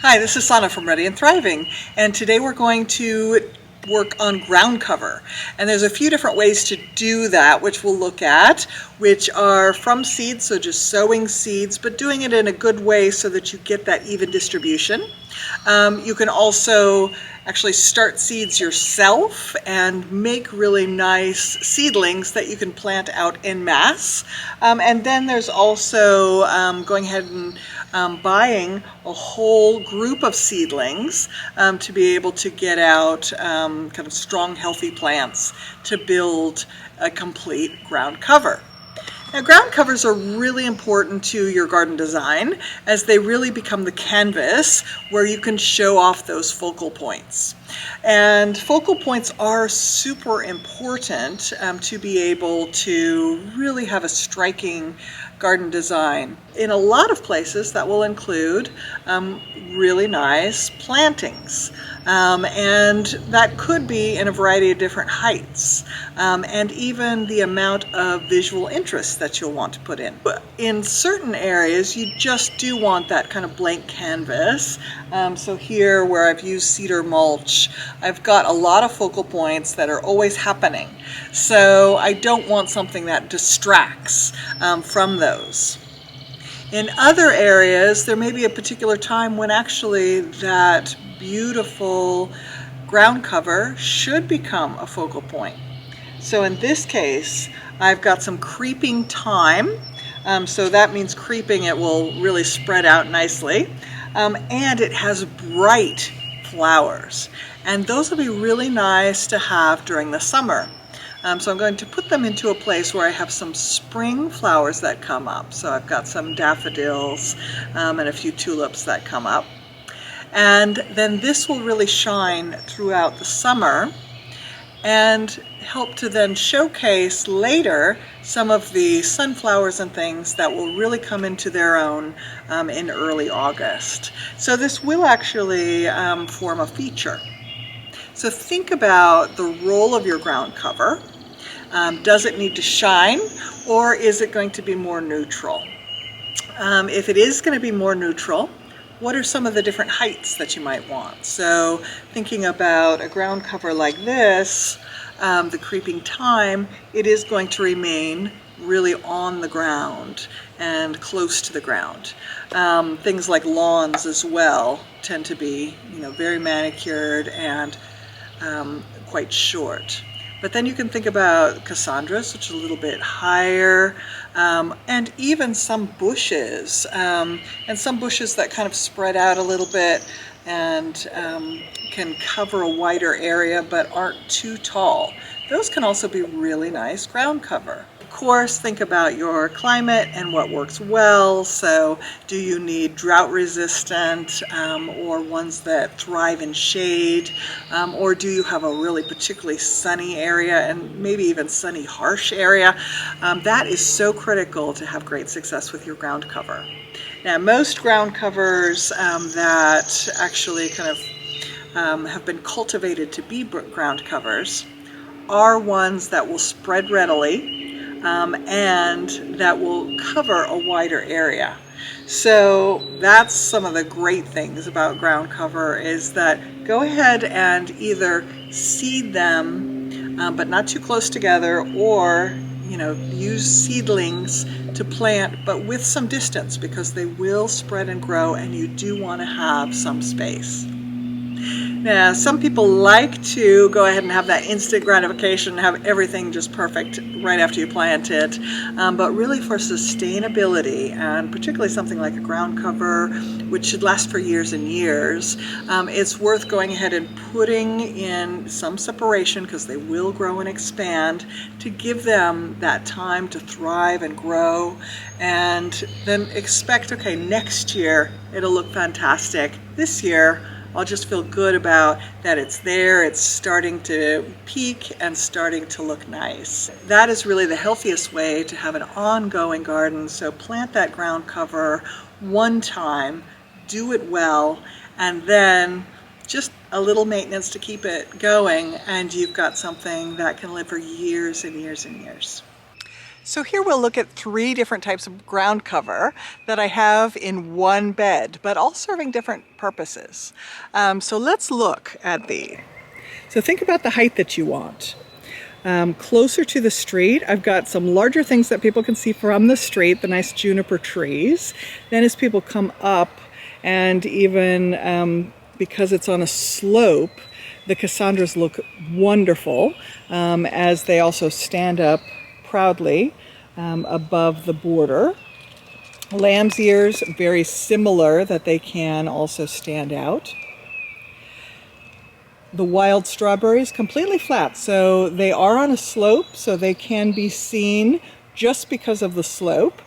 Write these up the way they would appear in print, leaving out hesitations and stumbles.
Hi, this is Sana from Ready and Thriving, and today we're going to work on ground cover. And there's a few different ways to do that, which we'll look at, which are from seeds, so just sowing seeds, but doing it in a good way so that you get that even distribution. You can also actually start seeds yourself and make really nice seedlings that you can plant out en masse. And then there's also going ahead and buying a whole group of seedlings to be able to get out kind of strong, healthy plants to build a complete ground cover. Now, ground covers are really important to your garden design as they really become the canvas where you can show off those focal points. And focal points are super important to be able to really have a striking garden design. In a lot of places that will include really nice plantings. And that could be in a variety of different heights, and even the amount of visual interest that you'll want to put in. In certain areas, you just do want that kind of blank canvas. So here where I've used cedar mulch, I've got a lot of focal points that are always happening. So I don't want something that distracts from those. In other areas, there may be a particular time when actually that beautiful ground cover should become a focal point. So in this case, I've got some creeping thyme. So that means creeping, it will really spread out nicely. And it has bright flowers. And those will be really nice to have during the summer. So I'm going to put them into a place where I have some spring flowers that come up. So I've got some daffodils and a few tulips that come up. And then this will really shine throughout the summer and help to then showcase later some of the sunflowers and things that will really come into their own in early August. So this will actually form a feature. So think about the role of your ground cover. Does it need to shine, or is it going to be more neutral? If it is going to be more neutral, what are some of the different heights that you might want? So thinking about a ground cover like this, the creeping thyme, it is going to remain really on the ground and close to the ground. Things like lawns as well tend to be, very manicured and quite short. But then you can think about Cassandras, which is a little bit higher, and even some bushes, and some bushes that kind of spread out a little bit and can cover a wider area but aren't too tall. Those can also be really nice ground cover. Of course, think about your climate and what works well. So do you need drought resistant or ones that thrive in shade, or do you have a really particularly sunny area and maybe even sunny harsh area? That is so critical to have great success with your ground cover. Now, most ground covers that actually kind of have been cultivated to be ground covers are ones that will spread readily and that will cover a wider area. So that's some of the great things about ground cover, is that go ahead and either seed them but not too close together, or use seedlings to plant but with some distance, because they will spread and grow and you do want to have some space. Now, some people like to go ahead and have that instant gratification, have everything just perfect right after you plant it. But really for sustainability, and particularly something like a ground cover, which should last for years and years, it's worth going ahead and putting in some separation, because they will grow and expand, to give them that time to thrive and grow. And then expect, okay, next year it'll look fantastic. This year, I'll just feel good about that it's there, it's starting to peak and starting to look nice. That is really the healthiest way to have an ongoing garden. So plant that ground cover one time, do it well, and then just a little maintenance to keep it going, and you've got something that can live for years and years and years. So here we'll look at 3 different types of ground cover that I have in one bed, but all serving different purposes. So let's look at these. So think about the height that you want. Closer to the street, I've got some larger things that people can see from the street, the nice juniper trees. Then as people come up, and even because it's on a slope, the Cassandras look wonderful as they also stand up proudly above the border. Lamb's ears, very similar, that they can also stand out. The wild strawberries, completely flat, so they are on a slope, so they can be seen just because of the slope,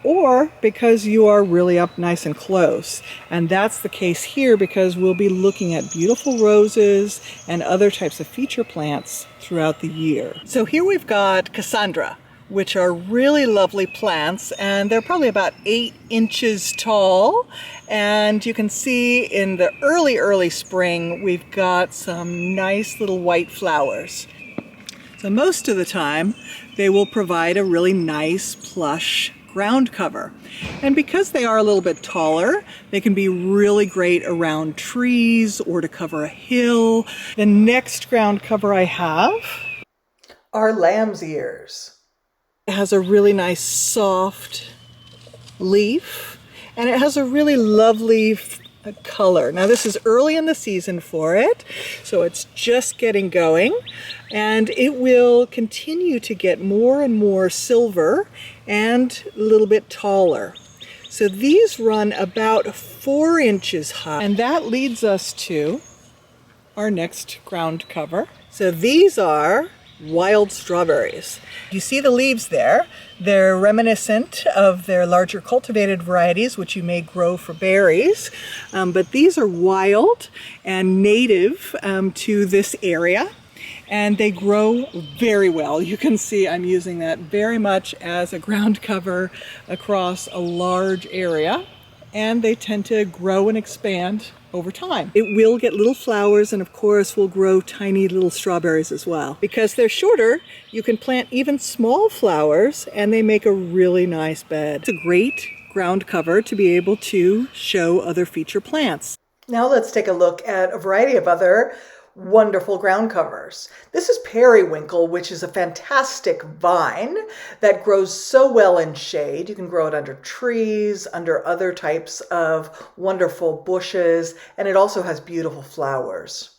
or because you are really up nice and close. And that's the case here because we'll be looking at beautiful roses and other types of feature plants throughout the year. So here we've got Cassandra, which are really lovely plants, and they're probably about 8 inches tall. And you can see in the early spring, we've got some nice little white flowers. So most of the time, they will provide a really nice plush ground cover. And because they are a little bit taller, they can be really great around trees or to cover a hill. The next ground cover I have are lamb's ears. It has a really nice soft leaf, and it has a really lovely color. Now this is early in the season for it, so it's just getting going, and it will continue to get more and more silver and a little bit taller. So these run about 4 inches high, and that leads us to our next ground cover. So these are wild strawberries. You see the leaves there. They're reminiscent of their larger cultivated varieties, which you may grow for berries, but these are wild and native to this area, and they grow very well. You can see I'm using that very much as a ground cover across a large area, and they tend to grow and expand over time. It will get little flowers, and of course will grow tiny little strawberries as well. Because they're shorter, you can plant even small flowers and they make a really nice bed. It's a great ground cover to be able to show other feature plants. Now let's take a look at a variety of other wonderful ground covers. This is periwinkle, which is a fantastic vine that grows so well in shade. You can grow it under trees, under other types of wonderful bushes, and it also has beautiful flowers.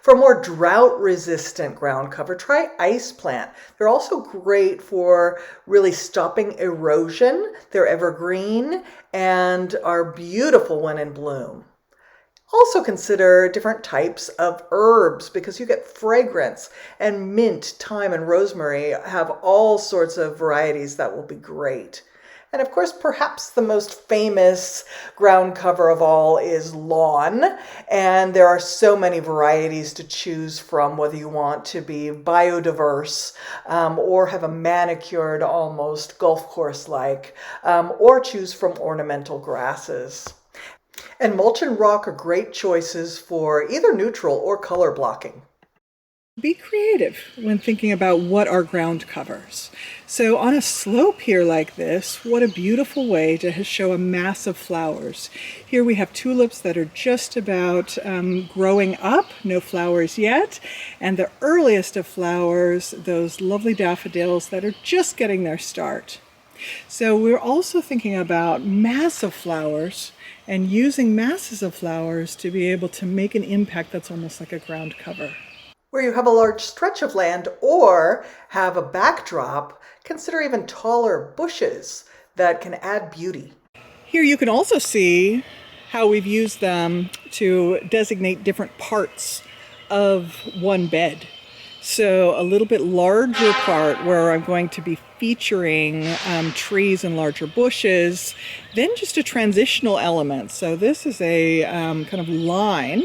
For more drought-resistant ground cover, try ice plant. They're also great for really stopping erosion. They're evergreen and are beautiful when in bloom. Also consider different types of herbs because you get fragrance, and mint, thyme, and rosemary have all sorts of varieties that will be great. And of course, perhaps the most famous ground cover of all is lawn. And there are so many varieties to choose from, whether you want to be biodiverse or have a manicured, almost golf course-like, or choose from ornamental grasses. And mulch and rock are great choices for either neutral or color blocking. Be creative when thinking about what are ground covers. So on a slope here like this, what a beautiful way to show a mass of flowers. Here we have tulips that are just about growing up, no flowers yet, and the earliest of flowers, those lovely daffodils that are just getting their start. So we're also thinking about massive flowers and using masses of flowers to be able to make an impact that's almost like a ground cover. Where you have a large stretch of land or have a backdrop, consider even taller bushes that can add beauty. Here you can also see how we've used them to designate different parts of one bed. So a little bit larger part where I'm going to be featuring trees and larger bushes, then just a transitional element. So this is a kind of line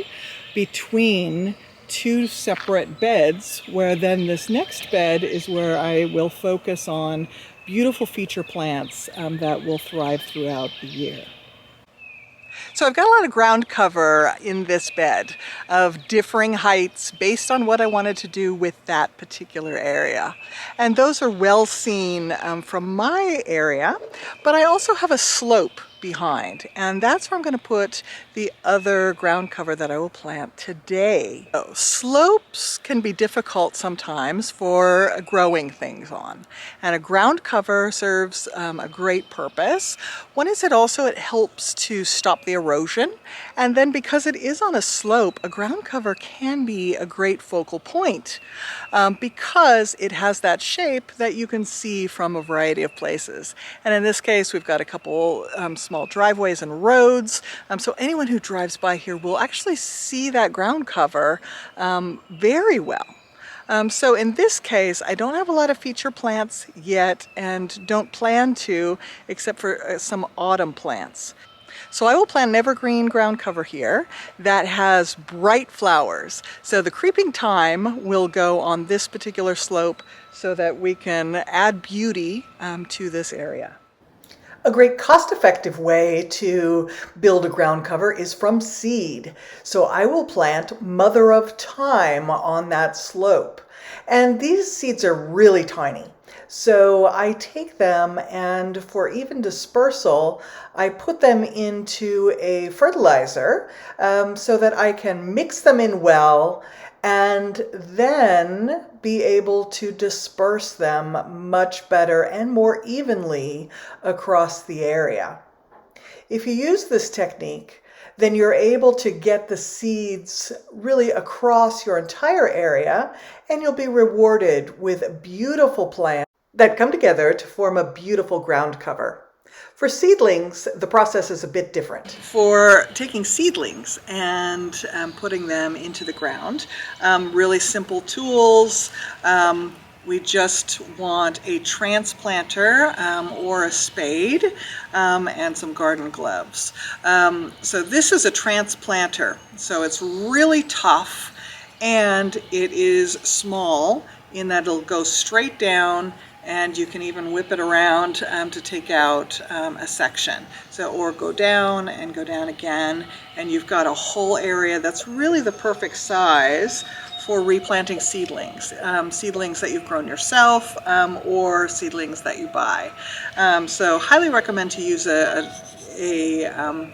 between 2 separate beds, where then this next bed is where I will focus on beautiful feature plants that will thrive throughout the year. So I've got a lot of ground cover in this bed of differing heights based on what I wanted to do with that particular area. And those are well seen from my area, but I also have a slope behind, and that's where I'm going to put the other ground cover that I will plant today. So, slopes can be difficult sometimes for growing things on, and a ground cover serves a great purpose. One is it helps to stop the erosion, and then because it is on a slope, a ground cover can be a great focal point because it has that shape that you can see from a variety of places. And in this case, we've got a couple small driveways and roads, so anyone who drives by here will actually see that ground cover very well. So in this case, I don't have a lot of feature plants yet and don't plan to, except for some autumn plants. So I will plant an evergreen ground cover here that has bright flowers. So the creeping thyme will go on this particular slope so that we can add beauty to this area. A great cost-effective way to build a ground cover is from seed. So I will plant mother of thyme on that slope. And these seeds are really tiny. So I take them, and for even dispersal, I put them into a fertilizer so that I can mix them in well and then be able to disperse them much better and more evenly across the area. If you use this technique, then you're able to get the seeds really across your entire area, and you'll be rewarded with beautiful plants that come together to form a beautiful ground cover. For seedlings, the process is a bit different. For taking seedlings and putting them into the ground, really simple tools. We just want a transplanter or a spade and some garden gloves. So this is a transplanter, so it's really tough and it is small in that it'll go straight down, and you can even whip it around to take out a section. So, or go down and go down again, and you've got a whole area that's really the perfect size for replanting seedlings. Seedlings that you've grown yourself or seedlings that you buy. So highly recommend to use a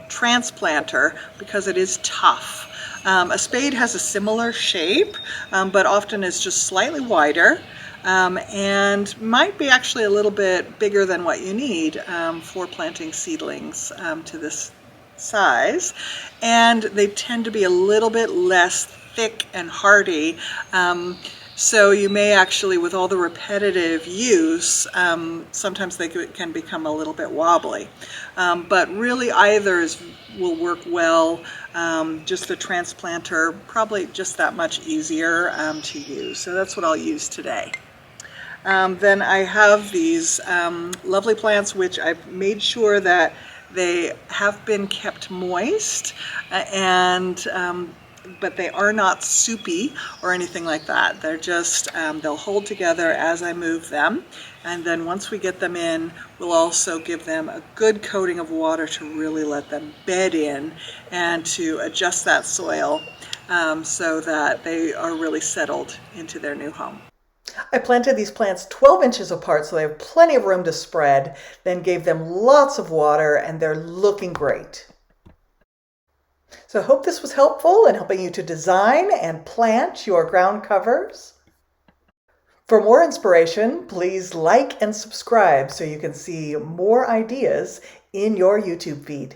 transplanter because it is tough. A spade has a similar shape, but often is just slightly wider. And might be actually a little bit bigger than what you need for planting seedlings to this size, and they tend to be a little bit less thick and hardy, so you may actually, with all the repetitive use, sometimes they can become a little bit wobbly, but really either will work well. Just the transplanter probably just that much easier to use, so that's what I'll use today. Then I have these lovely plants which I've made sure that they have been kept moist, but they are not soupy or anything like that. They're just, they'll hold together as I move them, and then once we get them in, we'll also give them a good coating of water to really let them bed in and to adjust that soil so that they are really settled into their new home. I planted these plants 12 inches apart so they have plenty of room to spread, then gave them lots of water, and they're looking great. So I hope this was helpful in helping you to design and plant your ground covers. For more inspiration, please like and subscribe so you can see more ideas in your YouTube feed.